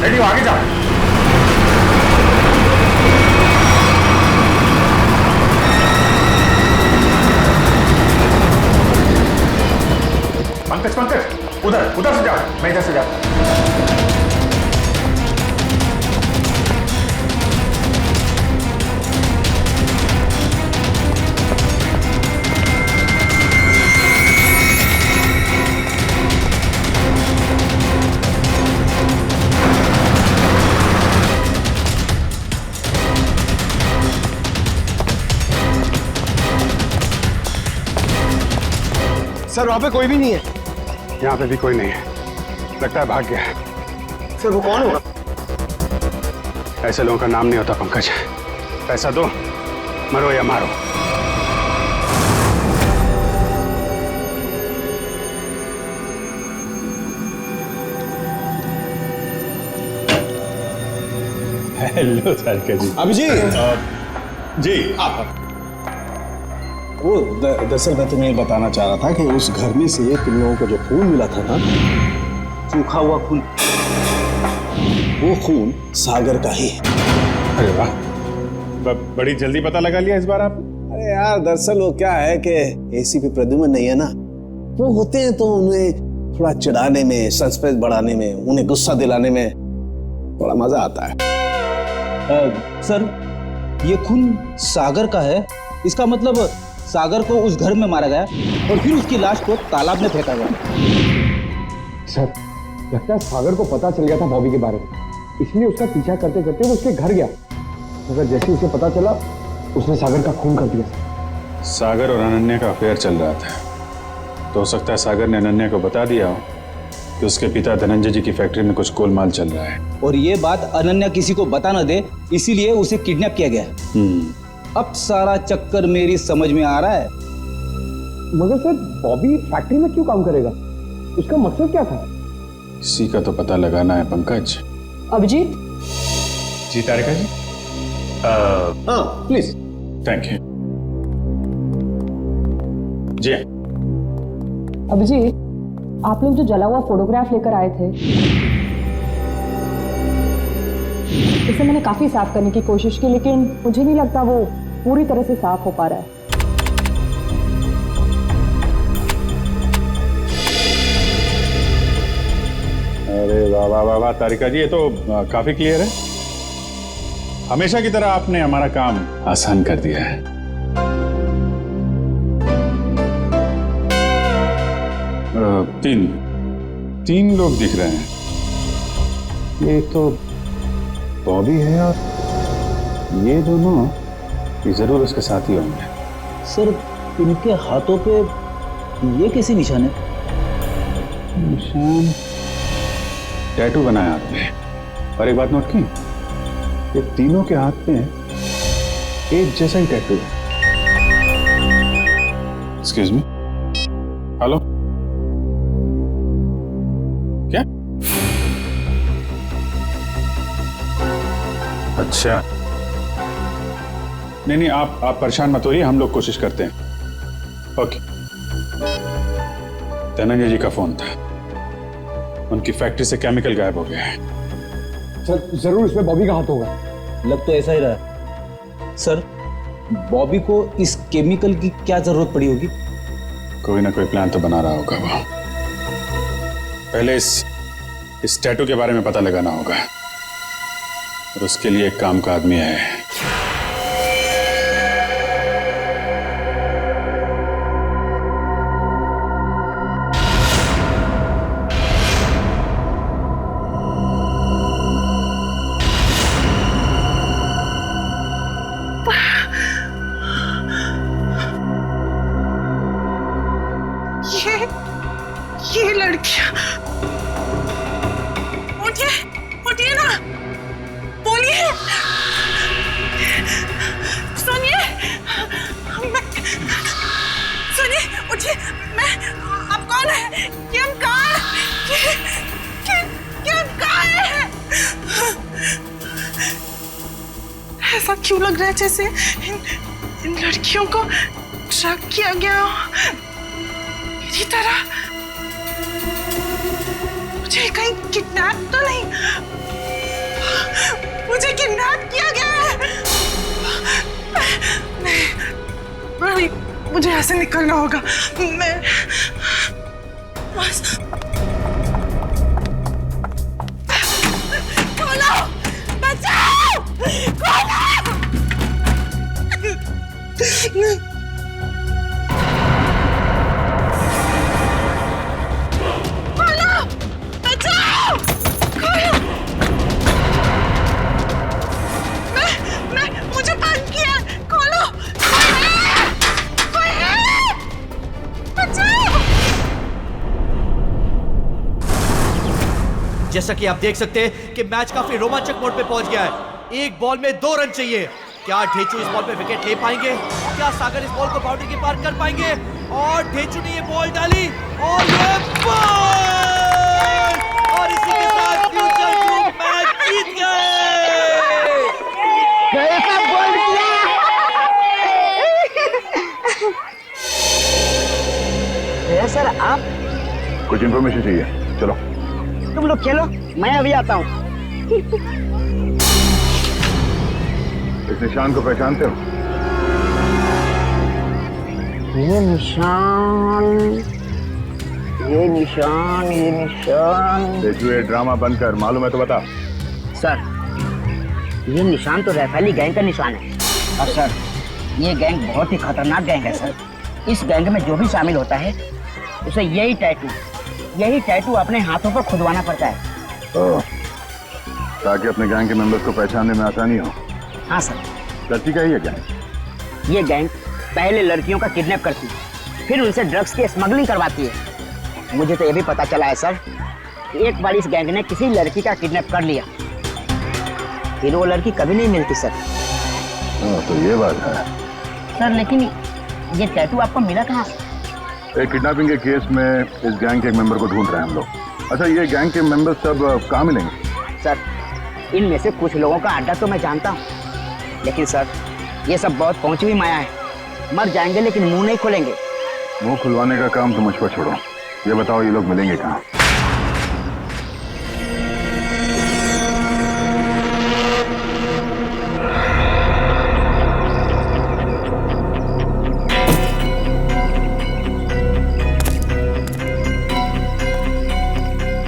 Ready हो, आगे जा। पंकज पंकज, उधर उधर से जा, मैं इधर से जाता। सर वहां पे कोई भी नहीं है। यहाँ पे भी कोई नहीं है, लगता है भाग गया है। सर वो कौन होगा? ऐसे लोगों का नाम नहीं होता पंकज। पैसा दो, मरो या मारो। हेलो तारिका जी। अभिजीत जी वो दरअसल मैं तुम्हें बताना चाह रहा था कि उस घर में से तुम लोगों को जो खून मिला था ना, सूखा हुआ खून, वो खून सागर का ही है। अरे वाह, बड़ी जल्दी पता लगा लिया इस बार आप। अरे यार दरअसल वो क्या है कि एसीपी प्रद्युमन नहीं है ना, वो होते हैं तो उन्हें थोड़ा चिढ़ाने में, सस्पेंस बढ़ाने में, उन्हें गुस्सा दिलाने में थोड़ा मजा आता है। सर ये खून सागर का है, इसका मतलब सागर को उस घर में मारा गया और फिर उसकी लाश को तालाब में फेंका गया। सर लगता है सागर को पता चल गया था बॉबी के बारे में, इसलिए उसका पीछा करते करते वो उसके घर गया, मगर जैसे उसे पता चला उसने सागर का खून कर दिया। सागर और अनन्या का अफेयर चल रहा था, तो हो सकता है सागर ने अनन्या को बता दिया हो कि उसके पिता धनंजय जी की फैक्ट्री में कुछ गोलमाल चल रहा है, और ये बात अनन्या किसी को बता न दे, इसीलिए उसे किडनैप किया गया। अब सारा चक्कर मेरी समझ में आ रहा है। मगर सर बॉबी फैक्ट्री में क्यों काम करेगा, उसका मकसद क्या था? इसी का तो पता लगाना है पंकज। अभिजीत जी तारिका जी। हाँ प्लीज। थैंक यू जी। अभिजीत, आप लोग जो जला हुआ फोटोग्राफ लेकर आए थे, इसे मैंने काफी साफ करने की कोशिश की, लेकिन मुझे नहीं लगता वो पूरी तरह से साफ हो पा रहा है। अरे वाह वाह वाह वाह तारिका जी, ये तो काफी क्लियर है। हमेशा की तरह आपने हमारा काम आसान कर दिया है। तीन लोग दिख रहे हैं। ये तो बॉबी है और ये दोनों, ये जरूर उसके साथ ही होंगे। सर इनके हाथों पे ये कैसे निशान है? निशान टैटू बनाया आपने, और एक बात नोट की, ये तीनों के हाथ में एक जैसा ही टैटू है। एक्सक्यूज मी, हेलो, क्या? अच्छा, नहीं आप परेशान मत होइए, हम लोग कोशिश करते हैं। ओके। धनंजय जी का फोन था, उनकी फैक्ट्री से केमिकल गायब हो गया है। सर जरूर इसमें बॉबी का हाथ होगा। लग तो ऐसा ही रहा है। सर बॉबी को इस केमिकल की क्या जरूरत पड़ी होगी? कोई ना कोई प्लान तो बना रहा होगा वो। पहले इस टैटू के बारे में पता लगाना होगा, और उसके लिए एक काम का आदमी है। ये लड़कियां, उठिए उठिए ना, बोलिए, सुनिए, सुनिए, उठिए, मैं, आप कौन है? कि हम कहाँ हैं? कि हम कहाँ हैं? ऐसा क्यों लग रहा है जैसे इन लड़कियों को ट्रैक किया गया हो मेरी तरह? मुझे कहीं किडनैप तो नहीं? मुझे यहाँ से निकलना होगा। मैं बस खोलो, बचाओ, खोलो। मुझे बंद किया, खोलो। कोई है? बचाओ। जैसा कि आप देख सकते हैं कि मैच काफी रोमांचक मोड पे पहुंच गया है। एक बॉल में 2 रन चाहिए। क्या ढेचू इस बॉल पे विकेट ले पाएंगे? क्या सागर इस बॉल को बाउंड्री के पार कर पाएंगे? और ढेचू ने ये बॉल डाली और ये बॉल, और इसी के साथ फ्यूचर ग्रुप मैच जीत गए। कैसा बॉल किया? सर आप कुछ इन्फॉर्मेशन चाहिए, चलो। तुम लोग खेलो, मैं अभी आता हूँ। इस निशान को पहचानते हो? ये निशान। देखो ये ड्रामा बंद कर, मालूम है तो बता। सर ये निशान तो रैफेली गैंग का निशान है। और सर ये गैंग बहुत ही खतरनाक गैंग है सर। इस गैंग में जो भी शामिल होता है उसे यही टैटू अपने हाथों पर खुदवाना पड़ता है। ताकि अपने गैंग के मेंबर्स को पहचानने में आसानी हो। हाँ सर। करती क्या है ये गैंग? ये गैंग पहले लड़कियों का किडनैप करती है, फिर उनसे ड्रग्स की स्मगलिंग करवाती है। मुझे तो ये भी पता चला है सर कि एक बार इस गैंग ने किसी लड़की का किडनैप कर लिया, फिर वो लड़की कभी नहीं मिलती सर। तो ये बात है सर। लेकिन ये टैटू आपको मिला कहाँ से? एक किडनैपिंग के केस में इस गैंग के एक मेंबर को ढूंढ रहे हैं हम लोग। अच्छा ये गैंग के मेंबर्स सब कहाँ मिलेंगे? सर इनमें से कुछ लोगों का अड्डा तो मैं जानता हूँ, लेकिन सर ये सब बहुत पहुंची हुई माया है। मर जाएंगे लेकिन मुंह नहीं खोलेंगे। मुंह खुलवाने का काम तो मुझ पर छोड़ो, ये बताओ ये लोग मिलेंगे कहाँ?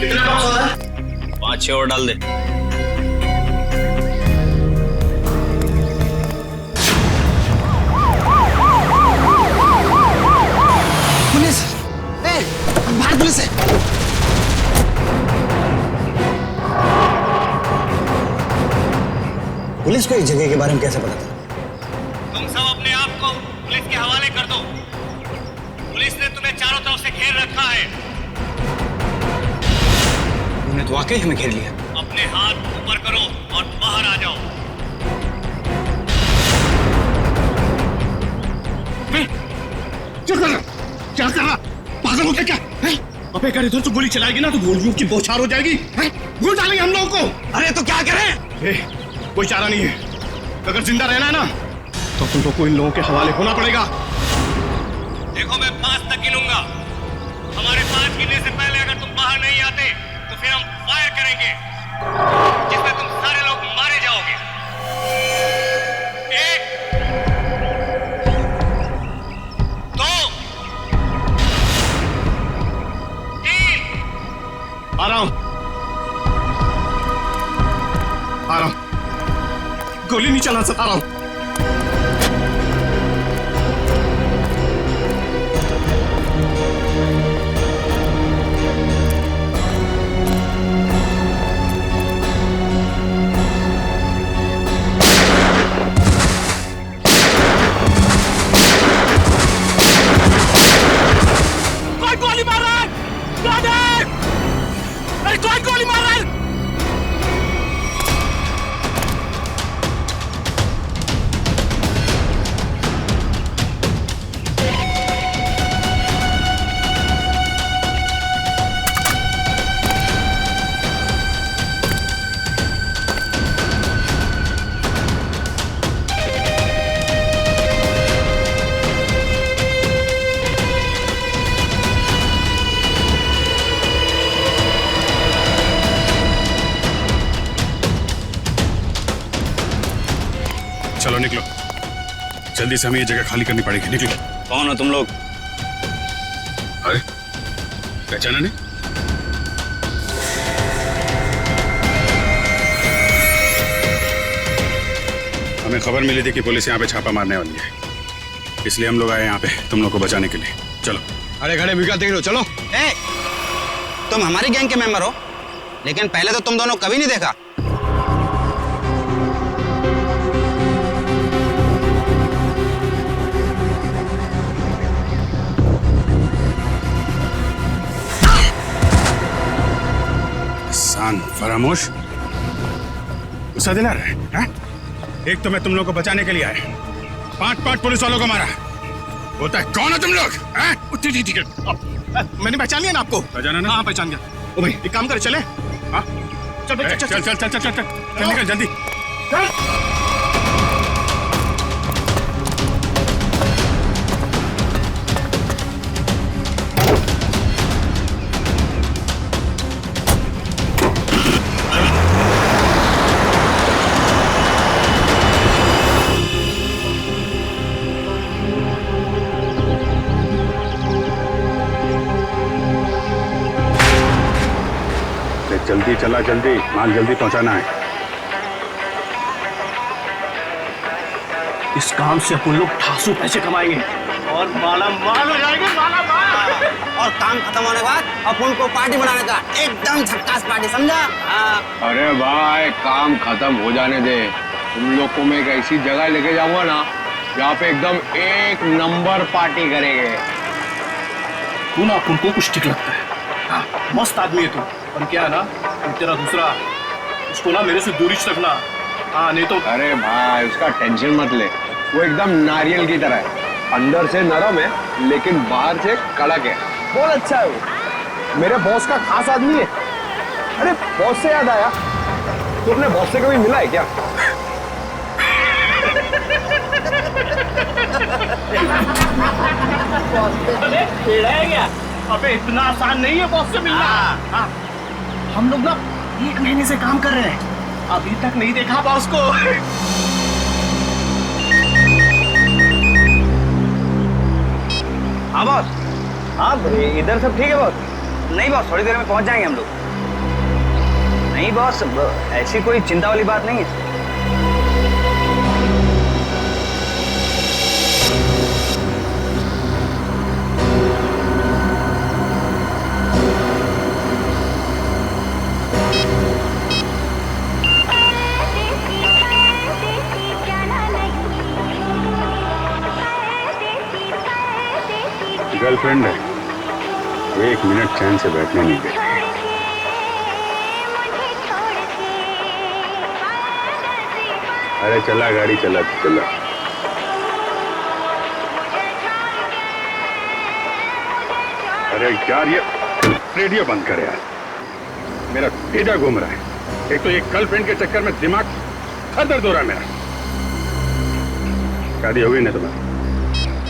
कितना बॉक्स हो रहा है? 5-6 और डाल दे। पुलिस! बाहर पुलिस है! पुलिस को इस जगह के बारे में कैसे पता था? तुम सब अपने आप को पुलिस के हवाले कर दो। पुलिस ने तुम्हें चारों तरफ से घेर रखा है। उन्होंने तो वाकई हमें घेर लिया। अपने हाथ ऊपर करो और बाहर आ जाओ। क्या कर रहा? पागल हो गया क्या? अबे अगर इधर से गोली चलाएगी ना तो गोलियों की बौछार हो जाएगी। भूल डालेंगे हम लोगों को। अरे तो क्या करें? कोई चारा नहीं है। अगर जिंदा रहना है ना तो तुम को इन लोगों के हवाले होना पड़ेगा। देखो मैं 5 तक गिनूंगा। हमारे 5 गिनने से पहले अगर तुम बाहर नहीं आते तो फिर हम फायर करेंगे, जिसमें तुम सारे लोग मारे जाओगे। 1 2 3। आ रहा हूं। गोली नहीं चला सकता। आ रहा हूं। कोई गोली मार रहा है? अरे कोई गोली मार रहा है? चलो निकलो, जल्दी से हमें ये जगह खाली करनी पड़ेगी। निकलो। कौन हो तुम लोग? अरे पहचाना नहीं? हमें खबर मिली थी कि पुलिस यहाँ पे छापा मारने वाली है, इसलिए हम लोग आए यहाँ पे तुम लोग को बचाने के लिए। चलो। अरे खड़े मिल देख लो, चलो। ए, तुम हमारी गैंग के मेंबर हो, लेकिन पहले तो तुम दोनों कभी नहीं देखा। सान फरामोश, गुस्सा दिला रहा है, हाँ? एक तो मैं तुम लोग को बचाने के लिए आया, 5 पुलिस वालों को मारा। बोलता है कौन हो तुम लोग? ठीक है, मैंने पहचान लिया ना आपको। पहचाना ना? हाँ पहचान गया। ओ भाई एक काम कर, चले। हाँ चल भाई, चल चल चल चल चल चल चल निकल जल्दी। जल्दी चला, जल्दी माल जल्दी पहुंचाना है। इस काम से अपन लोग ठासू पैसे कमाएंगे और माला माल हो जाएंगे, माला माल। और काम खत्म होने के बाद अपन को पार्टी बनाने का, एकदम झक्कास पार्टी, समझा? अरे भाई काम खत्म हो जाने दे, तुम लोग को मैं एक ऐसी जगह लेके जाऊंगा ना जहाँ पे एकदम 1 नंबर पार्टी करेंगे। तू ना अपन को कुछ ठीक लगता है, हाँ, मस्त आदमी है तू, पर क्या है ना तेरा दूसरा, उसको ना मेरे से दूरी रखना। हाँ नहीं तो। अरे भाई उसका टेंशन मत ले, वो एकदम नारियल की तरह है, अंदर से नरम है लेकिन बाहर से कड़क है। बहुत अच्छा है वो, मेरे बॉस का खास आदमी है। अरे बॉस से याद आया, तू अपने बॉस से कभी मिला है क्या? क्या? अबे इतना आसान नहीं है बॉस से मिलना। हाँ। हम लोग ना 1 महीने से काम कर रहे हैं, अभी तक नहीं देखा बॉस को। हाँ बॉस। हाँ इधर सब ठीक है बॉस? नहीं बॉस, थोड़ी देर में पहुंच जाएंगे हम लोग। नहीं बॉस, ऐसी कोई चिंता वाली बात नहीं है। गर्लफ्रेंड है, 1 मिनट चैन से बैठने नहीं देती। अरे चला गाड़ी, चला चला। अरे यार ये रेडियो बंद कर यार, मेरा पेटा घूम रहा है। एक तो ये गर्लफ्रेंड के चक्कर में दिमाग दर्द हो रहा है मेरा। शादी हो गई ना तुम्हारी?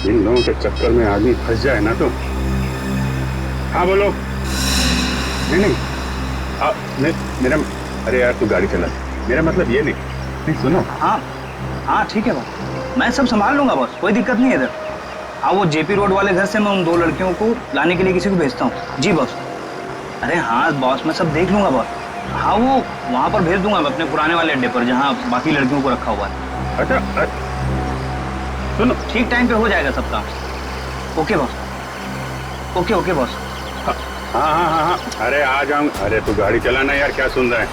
इन लोगों के चक्कर में आदमी फंस जाए ना तो। हाँ बोलो। नहीं नहीं मेरा, अरे यार तू गाड़ी चला, मेरा मतलब ये नहीं सुनो। हाँ हाँ ठीक है बॉस, मैं सब संभाल लूंगा बॉस, कोई दिक्कत नहीं है इधर। हाँ वो जेपी रोड वाले घर से मैं उन 2 लड़कियों को लाने के लिए किसी को भेजता हूँ। जी बॉस। अरे हाँ बॉस, मैं सब देख लूंगा बॉस। हाँ वो वहाँ पर भेज दूंगा मैं, अपने पुराने वाले अड्डे पर जहाँ बाकी लड़कियों को रखा हुआ है। अच्छा सुनो, ठीक टाइम पे हो जाएगा सब काम। Okay boss, okay okay boss. हाँ हाँ हाँ हाँ, अरे आ जाऊँ। अरे तू गाड़ी चलाना यार, क्या सुन रहा है?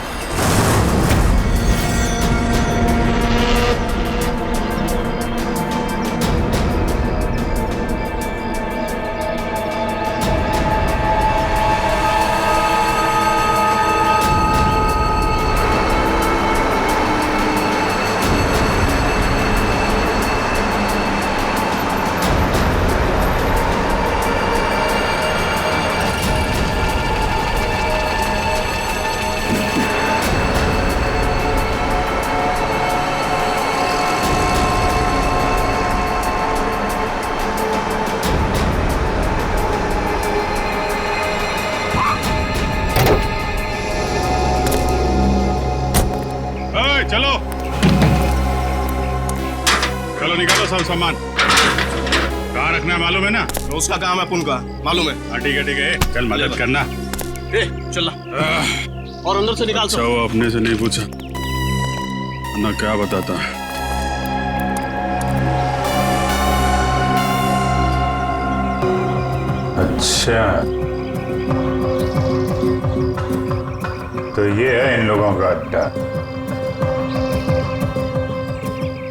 चलो निकालो सब सामान। कहाँ रखना है मालूम है ना? तो उसका काम है अपन का, मालूम है। हाँ ठीक है, चल मदद करना। ए चल और अंदर से निकाल। अच्छा वो अपने से नहीं पूछा ना, क्या बताता। अच्छा तो ये है इन लोगों का अड्डा।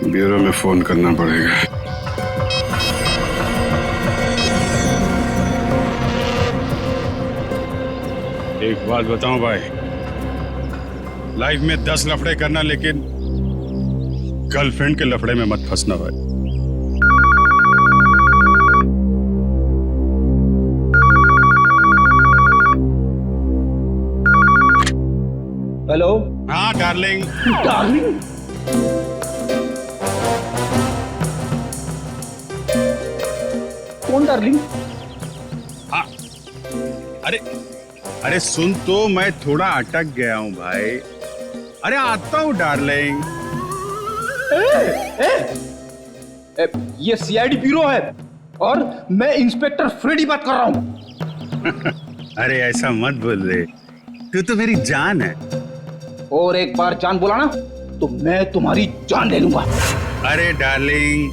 ब्यूरो में फोन करना पड़ेगा। एक बात बताऊं भाई, लाइफ में 10 लफड़े करना, लेकिन गर्लफ्रेंड के लफड़े में मत फंसना भाई। हेलो। हाँ डार्लिंग। डार्लिंग? कौन डार्लिंग? हाँ अरे सुन तो, मैं थोड़ा अटक गया हूँ भाई। अरे आता हूँ डार्लिंग। ये सीआईडी ब्यूरो है और मैं इंस्पेक्टर फ्रेडी बात कर रहा हूँ। अरे ऐसा मत बोल रे, तू तो मेरी जान है। और एक बार जान बोला ना तो मैं तुम्हारी जान ले लूंगा। अरे डार्लिंग,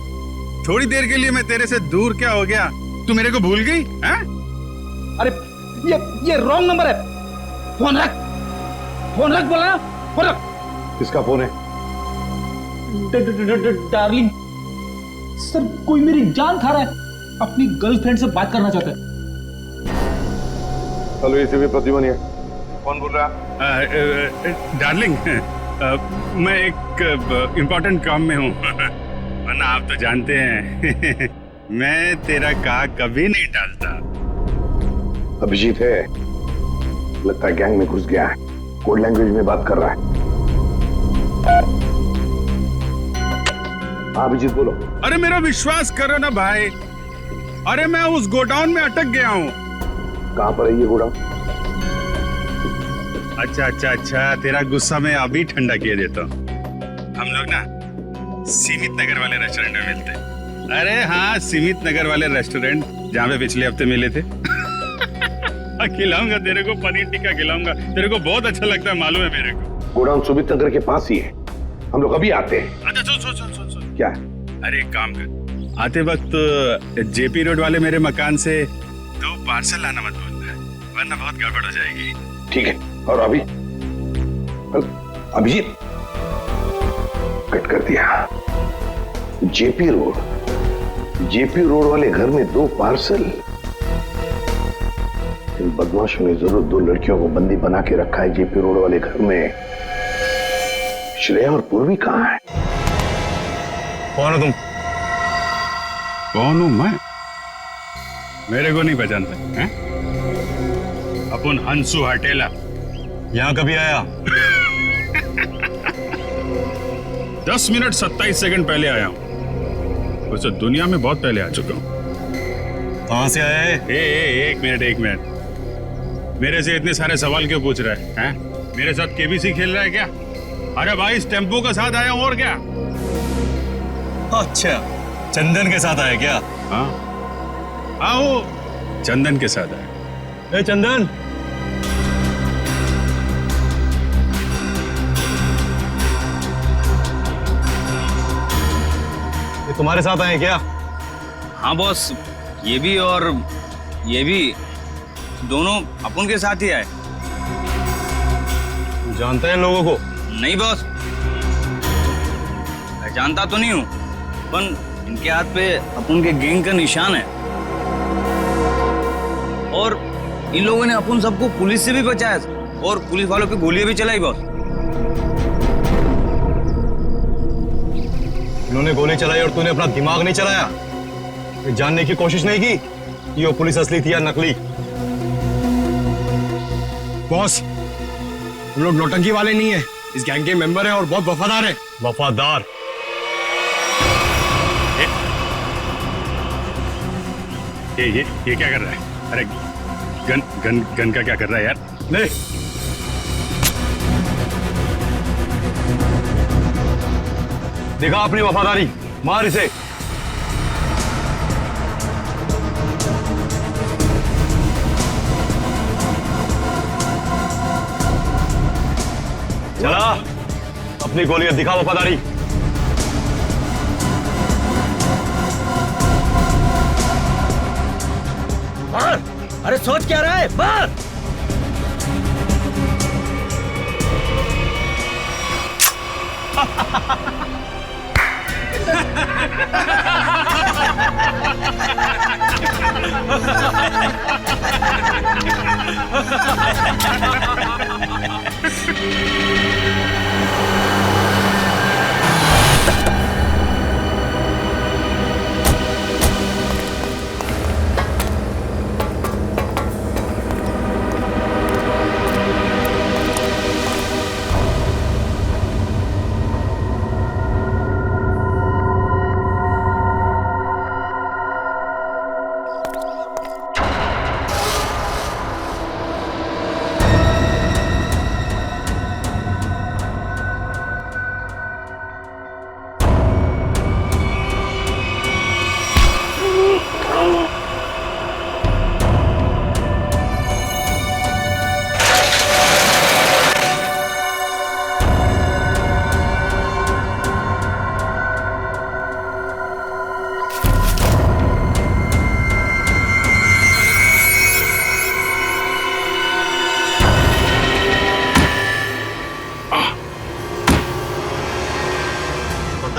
थोड़ी देर के लिए मैं तेरे से दूर क्या हो गया? तू मेरे को भूल गई हैं? अरे ये रॉन्ग नंबर है। फोन रख बोला ना, फोन रख। किसका फोन है? डार्लिंग सर, कोई मेरी जान खा रहा है, अपनी गर्लफ्रेंड से बात करना चाहता है। हेलो, एसीपी प्रतिमा है। कौन बोल रहा है? डार्लिंग, मैं एक इम्पोर्टेंट काम में हूँ, वरना आप तो जानते हैं मैं तेरा कहा कभी नहीं टालता। अभिजीत है, लगता है गैंग में घुस गया है, कोड लैंग्वेज में बात कर रहा है। हाँ अभिजीत बोलो। अरे मेरा विश्वास करो ना भाई, अरे मैं उस गोडाउन में अटक गया हूँ। कहाँ पर है ये गोडाउन? अच्छा, तेरा गुस्सा मैं अभी ठंडा किए देता हूँ। हम लोग ना सीमित नगर वाले रेस्टोरेंट में मिलते हैं। अरे हाँ, सीमित नगर वाले रेस्टोरेंट जहाँ पे पिछले हफ्ते मिले थे। खिलाऊंगा तेरे को, पनीर टिक्का खिलाऊंगा, तेरे को बहुत अच्छा लगता है, मालूम है मेरे को। गोडाउन सुमित नगर के पास ही है, हम लोग अभी आते हैं। अच्छा सुन। क्या? अरे एक काम कर, आते वक्त जेपी रोड वाले मेरे मकान से 2 पार्सल लाना मत भूलना, वरना बहुत गड़बड़ हो जाएगी। ठीक है। और अभी अभिजीत कट कर दिया। जेपी रोड वाले घर में 2 पार्सल। इन बदमाशों ने जरूर 2 लड़कियों को बंदी बना के रखा है जेपी रोड वाले घर में। श्रेया और पूर्वी कहाँ है? कौन हो तुम? कौन हूं मैं? मेरे को नहीं पहचानते हैं? अपन हंसू हटेला। यहां कभी आया? 10 मिनट 27 सेकंड पहले आया हूं। वैसे दुनिया में बहुत पहले आ चुका हूं। कहां से आया है? एक मिनट। मेरे से इतने सारे सवाल क्यों पूछ रहा है? मेरे साथ केबीसी खेल रहा है क्या? अरे भाई, इस टेम्पो के साथ आया हूं, और क्या? अच्छा, चंदन के साथ आया क्या? हाँ, वो चंदन के साथ आया। चंदन, ये तुम्हारे साथ आए क्या? हाँ बॉस, ये भी और ये भी, दोनों अपन के साथ ही आए। जानते हैं लोगों को? नहीं बॉस, मैं जानता तो नहीं हूँ, पर इनके हाथ पे अपन के गैंग का निशान है। और इन लोगों ने अपन सबको पुलिस से भी बचाया और पुलिस वालों पे गोलियां भी चलाई बॉस। इन्होंने गोली चलाई और तूने अपना दिमाग नहीं चलाया? ये जानने की कोशिश नहीं की कि वो पुलिस असली थी या नकली? बॉस, हम लोग नौटंकी वाले नहीं है, इस गैंग के मेंबर हैं और बहुत वफादार हैं। वफादार? ये क्या कर रहा है? अरे गन का क्या कर रहा है यार? नहीं, देखा अपनी वफादारी, मार इसे। चला अपनी गोलियां दिखा वफादारी। अरे सोच क्या रहा है? मार!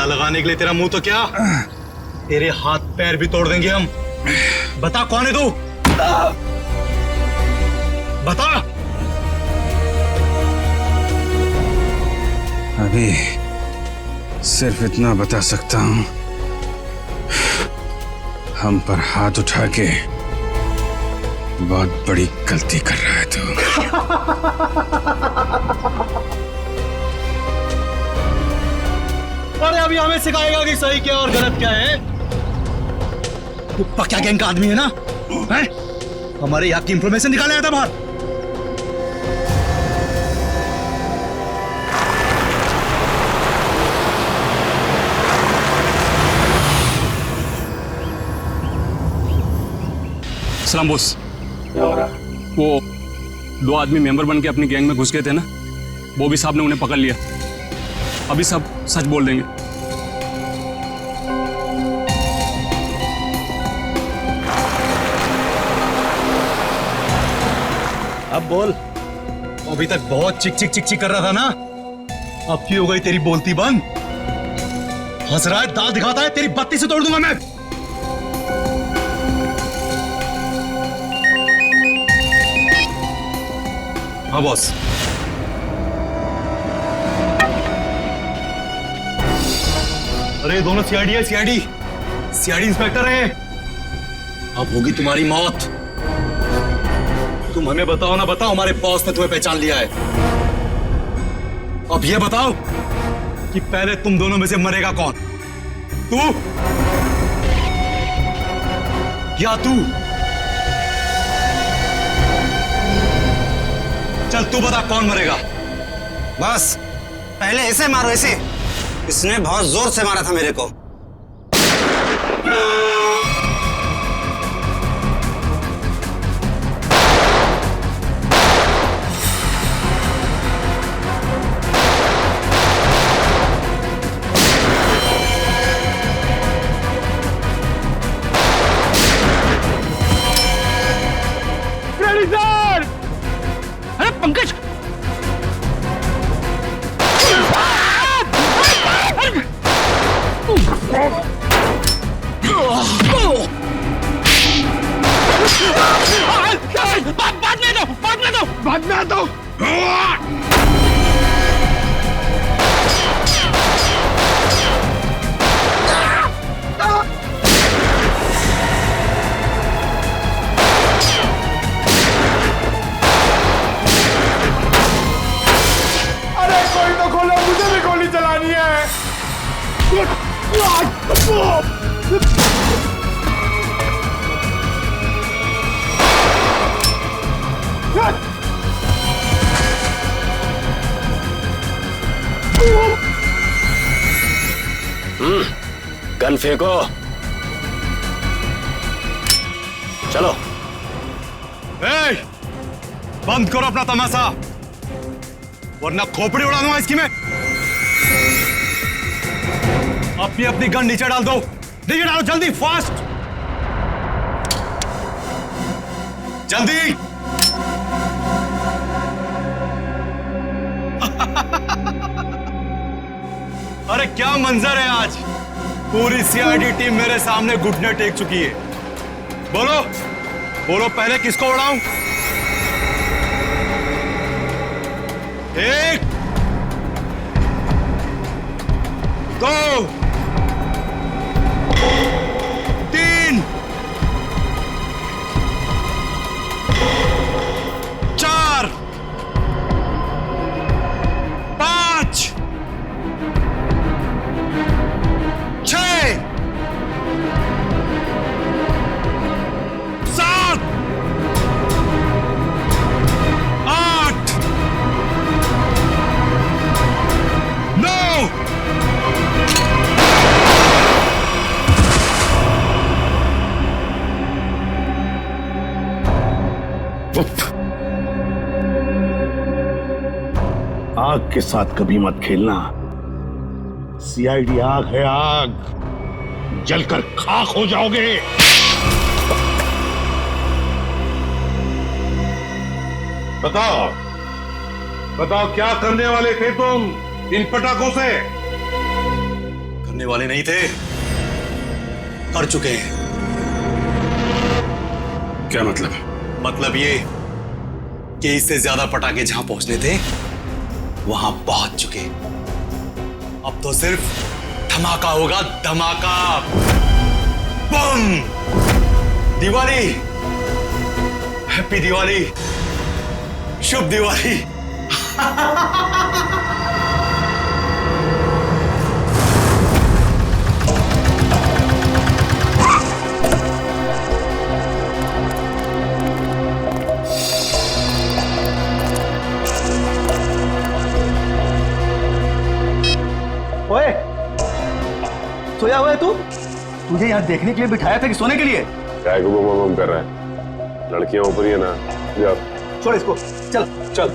लगाने के लिए तेरा मुंह तो क्या, तेरे हाथ पैर भी तोड़ देंगे हम। बता कौन है तू? बता। अभी सिर्फ इतना बता सकता हूं, हम पर हाथ उठा के बहुत बड़ी गलती कर रहा है तू। अरे अभी हमें सिखाएगा कि सही क्या और गलत क्या है। तू पक्का गैंग का आदमी है ना? हैं? हमारे यहाँ की इंफॉर्मेशन निकाले आया था बाहर। सलाम बॉस। वो 2 आदमी मेंबर बन के अपनी गैंग में घुस गए थे ना, बॉबी साहब ने उन्हें पकड़ लिया। अभी सब सच बोल देंगे। अब बोल। अभी तक बहुत चिक चिक चिक चिक कर रहा था ना, अब क्यों हो गई तेरी बोलती बंद? हंस रहा है, दाल दिखाता है, तेरी बत्ती से तोड़ दूंगा मैं। हाँ बॉस। अरे दोनों सीआईडी है, सीआईडी इंस्पेक्टर है। अब होगी तुम्हारी मौत। तुम हमें बताओ ना बताओ, हमारे बॉस ने तुम्हें पहचान लिया है। अब ये बताओ कि पहले तुम दोनों में से मरेगा कौन, तू या तू? चल तू बता कौन मरेगा। बस पहले ऐसे मारो, ऐसे। इसने बहुत जोर से मारा था मेरे को। अरे पंकज, बाद में दो। अरे कोई तो खोलो, मुझे भी गोली चलानी है। गन फेंको, चलो। बंद करो अपना तमाशा। वरना खोपड़ी उड़ा दूंगा इसकी मैं। अपनी अपनी गन नीचे डाल दो, नीचे डालो जल्दी, फास्ट, जल्दी। अरे क्या मंजर है आज, पूरी सीआईडी टीम मेरे सामने घुटने टेक चुकी है। बोलो बोलो, पहले किसको उड़ाऊं? एक, दो, तीन, चार, पांच, छह, सात, आठ, नौ, आग के साथ कभी मत खेलना। सीआईडी आग है, आग, जलकर खाक हो जाओगे। बताओ बताओ, क्या करने वाले थे तुम इन पटाखों से? करने वाले नहीं थे, कर चुके हैं। क्या मतलब? मतलब ये कि इससे ज्यादा पटाखे जहां पहुंचने थे वहां पहुंच चुके। अब तो सिर्फ धमाका होगा, धमाका, बम। दिवाली, हैप्पी दिवाली, शुभ दिवाली। ओए, सोया हुआ है तू? तुझे यहाँ देखने के लिए बिठाया था कि सोने के लिए? क्या को बम कर रहा है? लड़कियां ऊपर ही है ना, जा। छोड़ इसको, चल चल।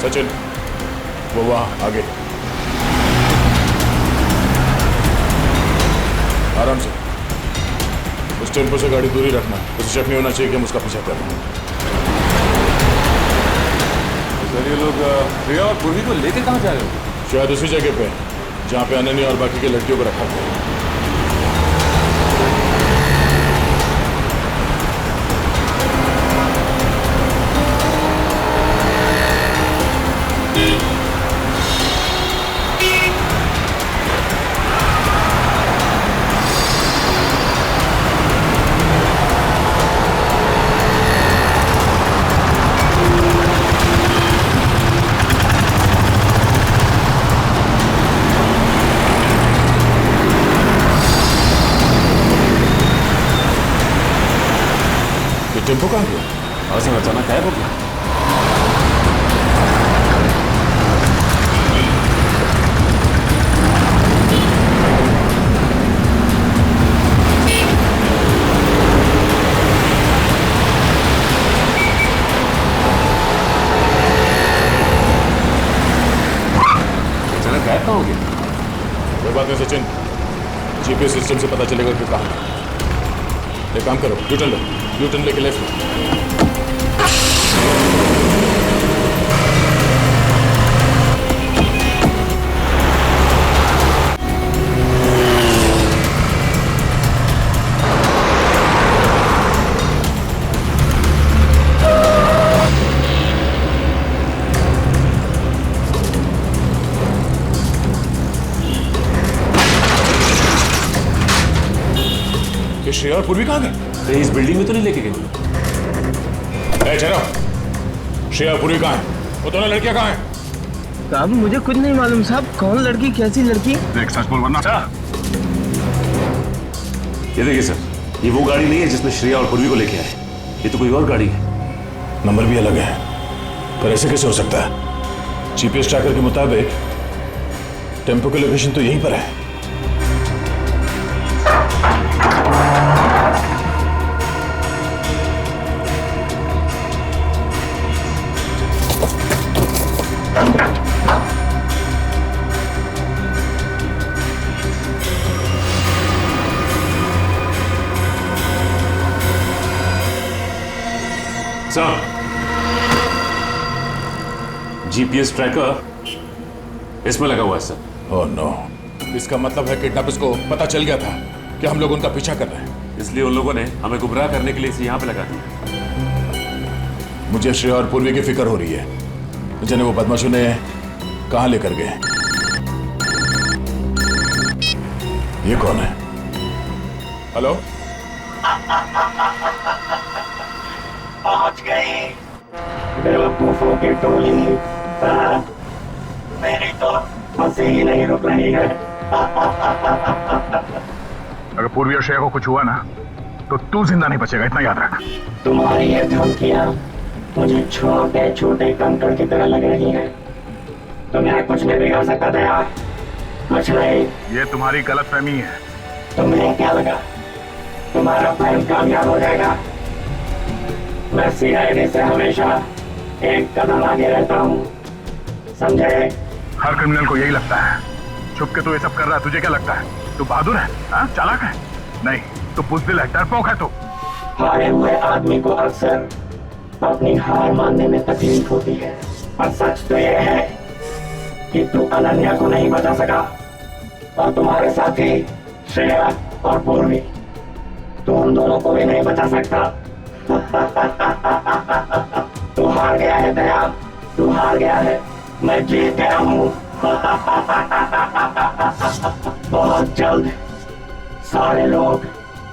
सचिन, वो वहां आगे। आराम से, उस टेम्पो से गाड़ी दूरी रखना, उसे शक नहीं होना चाहिए कि हम उसका पीछा कर रहे हैं। सर ये लोग प्रिया और पूर्वी को लेके कहाँ जा रहे हो? शायद उसी जगह पे जहाँ पे अनन्या और बाकी के लड़कियों को रखा था। टेम्पो कहाँ गया? और अचानक गायब हो गया। अचानक गायब कहाँ हो गया? कोई बात नहीं सचिन, जीपीएस सिस्टम से पता चलेगा कि कहाँ है। एक काम करो, यू टर्न लो, यू टर्न लेके लेफ्ट लो। श्रेया और पूर्वी कहाँ गए? इस बिल्डिंग में तो नहीं लेके गए? ठहरो, श्रेया पूरी कहाँ है? वो दोनों लड़कियां कहाँ हैं? साहब मुझे कुछ नहीं मालूम साहब, कौन लड़की कैसी लड़की? देख सच बोल वरना। ये देखिए सर, ये वो गाड़ी नहीं है जिसमें श्रेया और पूर्वी को लेके आए, ये तो कोई और गाड़ी है। नंबर भी अलग है, पर ऐसे कैसे हो सकता है? जीपीएस ट्रैकर के मुताबिक टेम्पो की लोकेशन तो यहीं पर है। सर, जीपीएस ट्रैकर इसमें लगा हुआ है सर। ओह नो, इसका मतलब है किडनैपर्स को पता चल गया था कि हम लोग उनका पीछा कर रहे हैं, इसलिए उन लोगों ने हमें गुमराह करने के लिए इसे यहाँ पे लगा दिया। मुझे श्रेया और पूर्वी की फिक्र हो रही है, जिन्हें वो बदमाशों ने कहाँ लेकर गए। ये कौन है? हेलो, पहुंच गए बेवकूफों की टोली। मेरी तो हंसी ही नहीं रुक रही है। अगर पूर्वी और श्रेया को कुछ हुआ ना तो तू जिंदा नहीं बचेगा, इतना याद रख। तुम्हारी ये धमकियां मुझे छोटे छोटे कंकड़ की तरह लग रही हैं। तुम्हें कुछ नहीं बिगाड़ सकता था यार, कुछ नहीं। ये तुम्हारी गलतफहमी है। तुम्हें क्या लगा तुम्हारा प्लान कामयाब हो जाएगा? मैं सीआईडी से हमेशा एक कदम आगे रहता हूँ, समझे? हर क्रिमिनल को यही लगता है। छुप के तू ये सब कर रहा है, तुझे क्या लगता है? तू बहादुर है, हाँ? चालाक है? नहीं, तू बुज़दिल है, डरपोक है तू। हारे हुए आदमी को अक्सर अपनी हार मानने में तकलीफ होती है, पर सच तो यह है कि तू अनन्या को नहीं बचा सका, और तुम्हारे साथी श्रेया और पूर्वी, तू उन दोनों को भी नहीं बचा सकता। तू हार गया है दया, तू हार गया है, मैं जीत गया हूँ। बहुत जल्द सारे लोग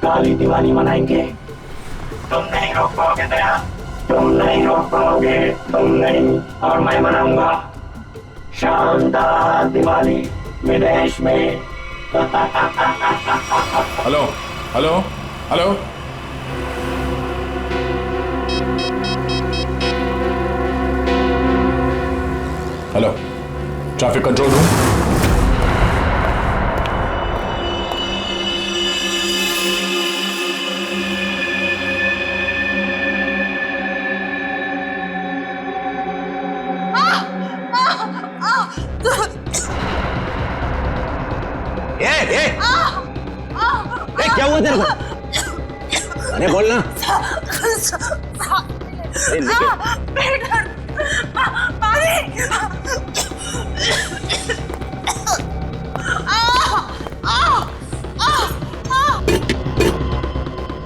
काली दिवाली मनाएंगे। तुम नहीं रोक पाओगे दया, तुम नहीं रोक पाओगे, तुम नहीं, और मैं मनाऊंगा शानदार दिवाली विदेश में। Hello hello hello, hello, traffic control room. क्या हुआ तेरे को? अरे बोलना।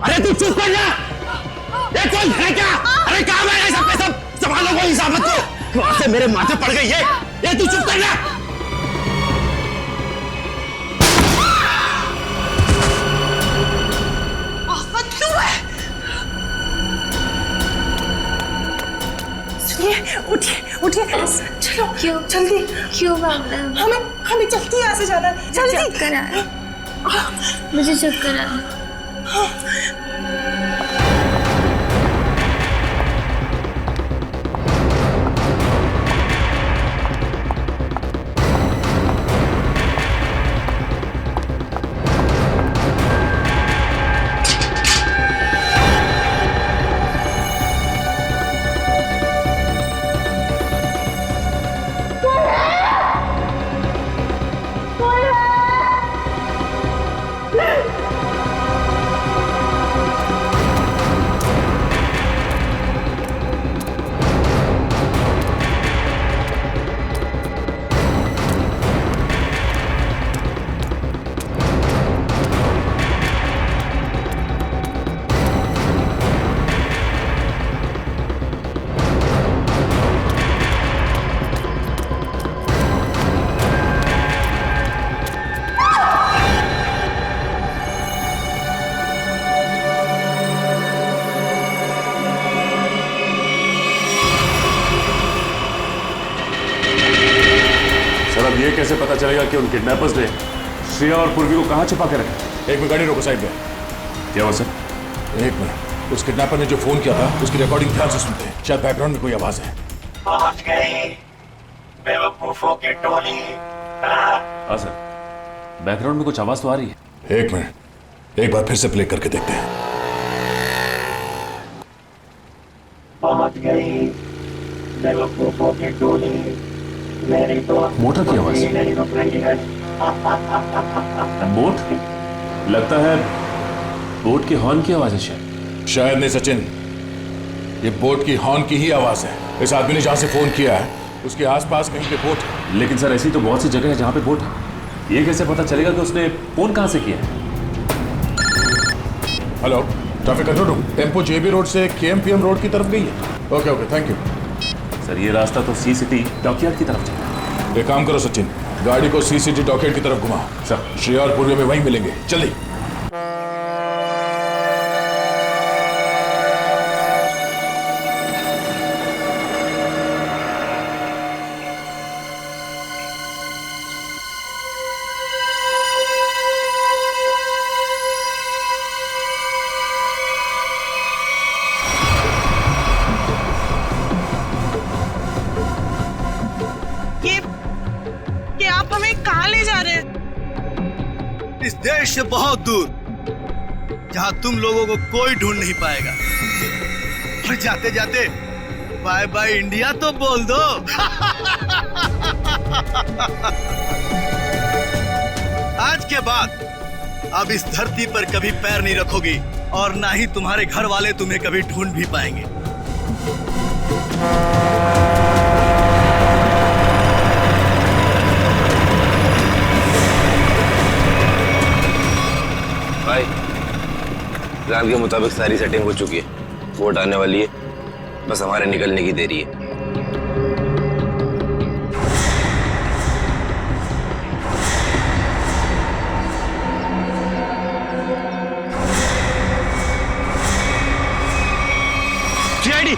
अरे तू चुप कर जा। ये कौन है क्या? अरे काम है सब के सब संभालो को हिसाब को। वहां से मेरे माथे पड़ गई ये तू चुप कर जा। उठिए उठिए, चलो। क्यों? जल्दी। क्यों भागना? हमें जल्दी यहाँ से जाना है, जल्दी। चक्कर आ रहा है, मुझे चक्कर आ रहा है। अब ये कैसे पता चलेगा कि उन किडनैपर्स ने श्रेया और पूर्वी को कहाँ छिपा के रखा? एक मिनट गाड़ी रोको साइड में। क्या हुआ सर? एक मिनट, उस किडनैपर ने जो फोन किया था उसकी रिकॉर्डिंग ध्यान से सुनते हैं, शायद बैकग्राउंड में कोई आवाज है। पहुंच गई बेवकूफों की टोली। हाँ सर, बैकग्राउंड में कुछ आवाज तो आ रही है। एक मिनट, एक बार फिर से प्ले करके देखते हैं। पहुंच गई बेवकूफों की टोली, मेरी तो मोटर की आवाज नहीं रुक रही है। बोट? लगता है बोट के हॉर्न की आवाज है शायद नहीं सचिन, ये बोट की हॉर्न की ही आवाज है। इस आदमी ने जहां से फोन किया है उसके आसपास कहीं पे बोट है। लेकिन सर ऐसी तो बहुत सी जगह है जहां पे बोट है, ये कैसे पता चलेगा कि उसने फोन कहां से किया है? Hello, traffic control room, tempo JB road से केएमपीएम रोड की तरफ गई है। Okay okay, thank you sir. ये रास्ता तो सी सिटी डॉकयार्ड की तरफ जाता है। एक काम करो सचिन, गाड़ी को सी सिटी डॉकयार्ड की तरफ घुमाओ। सर, श्रेया और पूर्वी में वहीं मिलेंगे, जल्दी। ये आप हमें कहाँ ले जा रहे हैं? इस देश से बहुत दूर, जहाँ तुम लोगों को कोई ढूंढ नहीं पाएगा। और जाते जाते बाय बाय इंडिया तो बोल दो। आज के बाद अब इस धरती पर कभी पैर नहीं रखोगी और ना ही तुम्हारे घर वाले तुम्हें कभी ढूंढ भी पाएंगे। भाई, प्लान के मुताबिक सारी सेटिंग हो चुकी है, वोट आने वाली है, बस हमारे निकलने की देरी है। सीआईडी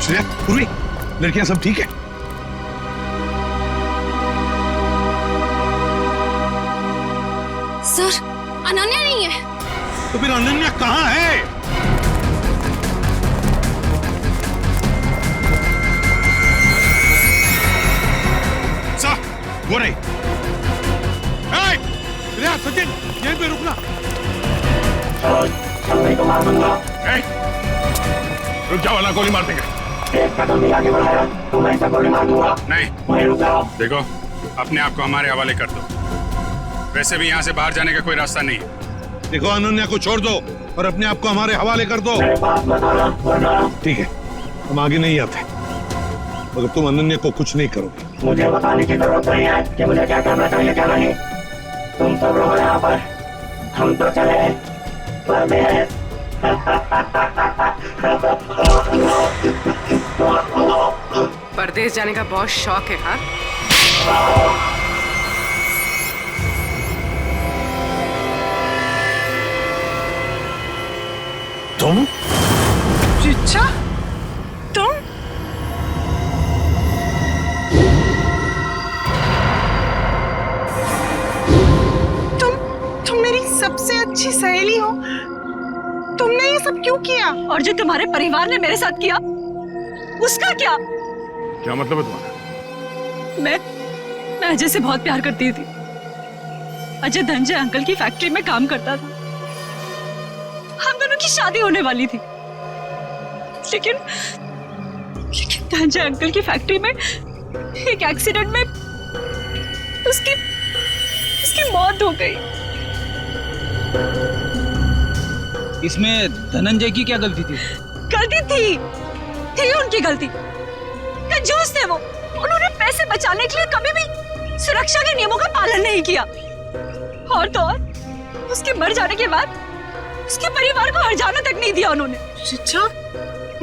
श्रेया, पूर्वी, लड़कियां सब ठीक है? सर, अनन्या नहीं है। तो फिर अनन्या कहाँ है? सर, वो नहीं। श्रेया, सचिन, यहीं पे रुकना। को मार दूंगा। रुक जाओ, वाला गोली मार देंगे। एक कदम भी आगे बढ़ाया तो मैं इसे गोली मार दूंगा। नहीं, वहीं रुक जाओ। देखो, अपने आप को हमारे हवाले कर दो। वैसे भी यहाँ से बाहर जाने का कोई रास्ता नहीं है। देखो, अनन्या को छोड़ दो और अपने आप को हमारे हवाले कर दो। ठीक है, हम आगे नहीं आते मगर तुम अनन्या को कुछ नहीं करोगे। मुझे बताने की जरूरत नहीं है कि मुझे क्या करना चाहिए क्या नहीं। तुम सब रहो यहाँ पर, हम तो चले। परदेश। परदेश जाने का बहुत शौक है, हाँ? तुम? चिच्चा, तुम? तुम मेरी सबसे अच्छी सहेली हो। तुमने ये सब क्यों किया? और जो तुम्हारे परिवार ने मेरे साथ किया, उसका क्या? क्या मतलब है तुम्हारा? मैं अजय से बहुत प्यार करती थी। अजय धनंजय अंकल की फैक्ट्री में काम करता था। हम दोनों की शादी होने वाली थी, लेकिन धनंजय अंकल की फैक्ट्री में एक एक्सीडेंट में उसकी मौत हो गई। इसमें धनंजय की क्या गलती थी? गलती थी उनकी गलती। कंजूस थे वो। उन्होंने पैसे बचाने के लिए कभी भी सुरक्षा के नियमों का पालन नहीं किया। और तो और, उसके मर जाने के बाद उसके परिवार को हर्जाना तक नहीं दिया उन्होंने। अच्छा,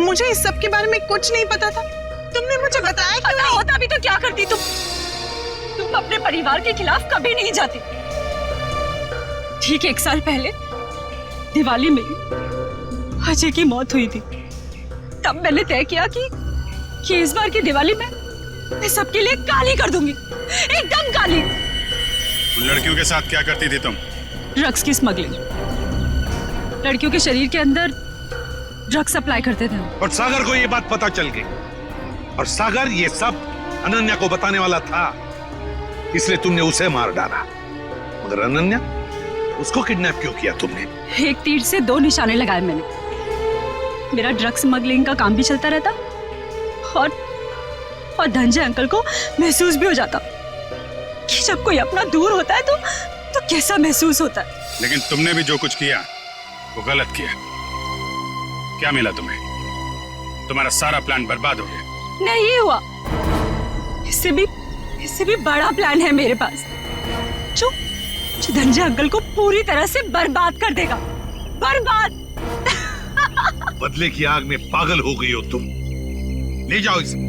मुझे इस सब के बारे में कुछ नहीं पता था। तुमने मुझे बताया क्यों नहीं? होता भी तो क्या करती तुम अपने परिवार के खिलाफ कभी नहीं जाती। ठीक 1 साल पहले दिवाली में अजय की मौत हुई थी। तब मैंने तय किया कि इस बार की दिवाली में मैं सबके लिए काली कर दूंगी, एकदम काली। उन लड़कियों के साथ क्या करती थी तुम? ड्रग्स की स्मगलिंग। लड़कियों के शरीर के अंदर ड्रग्स सप्लाई करते थे। और सागर को ये बात पता चल गई, और सागर ये सब अनन्या को बताने वाला था, इसलिए तुमने उसे मार डाला। मगर अनन्या, उसको किडनैप क्यों किया तुमने? एक तीर से 2 निशाने लगाए मैंने। मेरा ड्रग्स स्मगलिंग का काम भी चलता रहता, और धनंजय अंकल को महसूस भी हो जाता कि जब कोई अपना दूर होता है तो कैसा महसूस होता है। लेकिन तुमने भी जो कुछ किया वो गलत किया। क्या मिला तुम्हें? तुम्हारा सारा प्लान बर्बाद हो गया। नहीं हुआ, इससे भी बड़ा प्लान है मेरे पास, जो धनंजय अंकल को पूरी तरह से बर्बाद कर देगा। बर्बाद। बदले की आग में पागल हो गई हो तुम। ले जाओ इसे।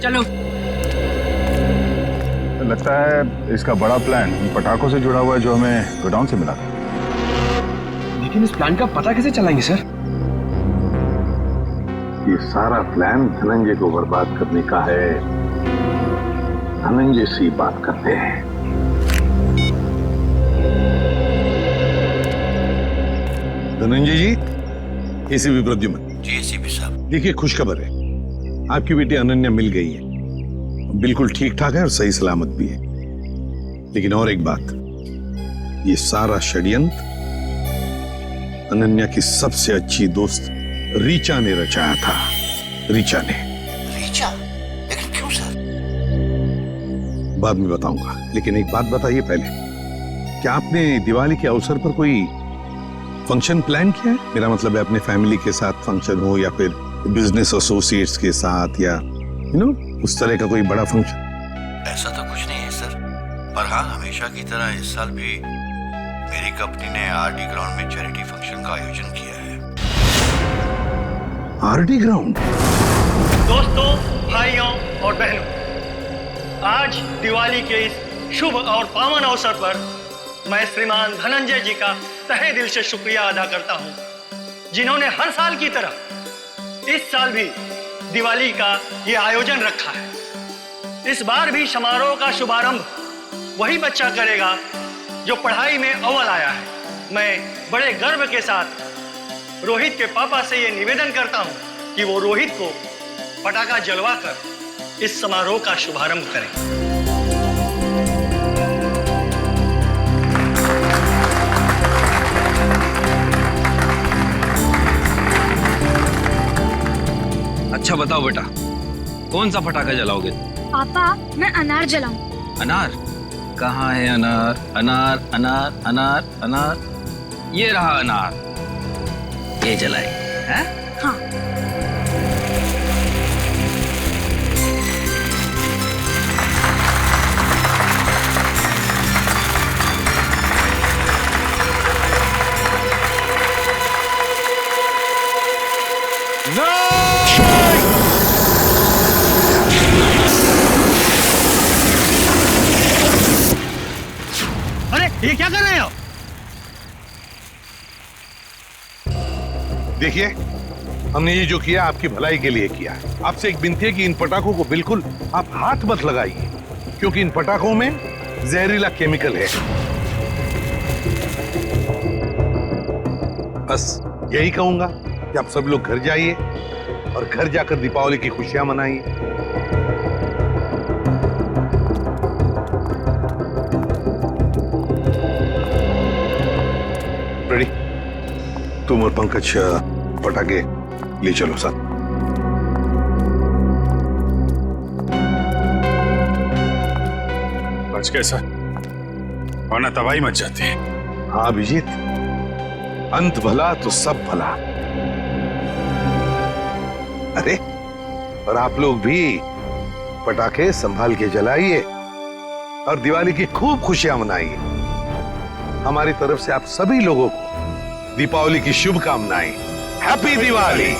चलो। लगता है इसका बड़ा प्लान उन पटाखों से जुड़ा हुआ है जो हमें गोडाउन से मिला था। लेकिन इस प्लान का पता कैसे चलाएंगे सर? ये सारा प्लान धनंजय को बर्बाद करने का है। धनंजय से बात करते हैं। धनंजय जी, एसीपी प्रद्युमन। जी एसीपी साहब। देखिए, खुशखबर है, आपकी बेटी अनन्या मिल गई है। बिल्कुल ठीक ठाक है और सही सलामत भी है। लेकिन और एक बात, ये सारा षड्यंत्र अनन्या की सबसे अच्छी दोस्त रीचा ने रचाया था। रीचा ने। रीचा? लेकिन क्यों सर? बाद में बताऊंगा, लेकिन एक बात बताइए पहले, क्या आपने दिवाली के अवसर पर कोई फंक्शन प्लान किया है? मेरा मतलब है अपने फैमिली के साथ फंक्शन हो, या फिर बिजनेस एसोसिएट्स के साथ, या उस तरह का कोई बड़ा फंक्शन। ऐसा तो कुछ नहीं है सर, पर हाँ, हमेशा की तरह इस साल भी मेरी कंपनी ने आरडी ग्राउंड में चैरिटी फंक्शन का आयोजन किया है। RD ground? दोस्तों, भाइयों और बहनों, आज दिवाली के इस शुभ और पावन अवसर पर मैं श्रीमान धनंजय जी का तहे दिल से शुक्रिया अदा करता हूं, जिन्होंने हर साल की तरह इस साल भी दिवाली का ये आयोजन रखा है। इस बार भी समारोह का शुभारंभ वही बच्चा करेगा जो पढ़ाई में अव्वल आया है। मैं बड़े गर्व के साथ रोहित के पापा से ये निवेदन करता हूं कि वो रोहित को पटाखा जलवाकर इस समारोह का शुभारंभ करें। अच्छा बताओ बेटा, कौन सा पटाखा जलाओगे? पापा, मैं अनार जलाऊं। अनार? कहाँ है अनार? अनार अनार अनार अनार, ये रहा अनार, ये जलाए। हैं? हाँ। ये क्या कर रहे हो? देखिए, हमने ये जो किया आपकी भलाई के लिए किया है। आपसे एक विनती है कि इन पटाखों को बिल्कुल आप हाथ मत लगाइए, क्योंकि इन पटाखों में जहरीला केमिकल है। बस यही कहूंगा कि आप सब लोग घर जाइए और घर जाकर दीपावली की खुशियां मनाइए। रेडी? तुम और पंकज पटाखे ले चलो साथ। बच कैसा वरना तबाही मच जाती है। हाँ अभिजीत, अंत भला तो सब भला। अरे और आप लोग भी पटाखे संभाल के जलाइए और दिवाली की खूब खुशियां मनाइए। हमारी तरफ से आप सभी लोगों को दीपावली की शुभकामनाएं। हैप्पी दिवाली।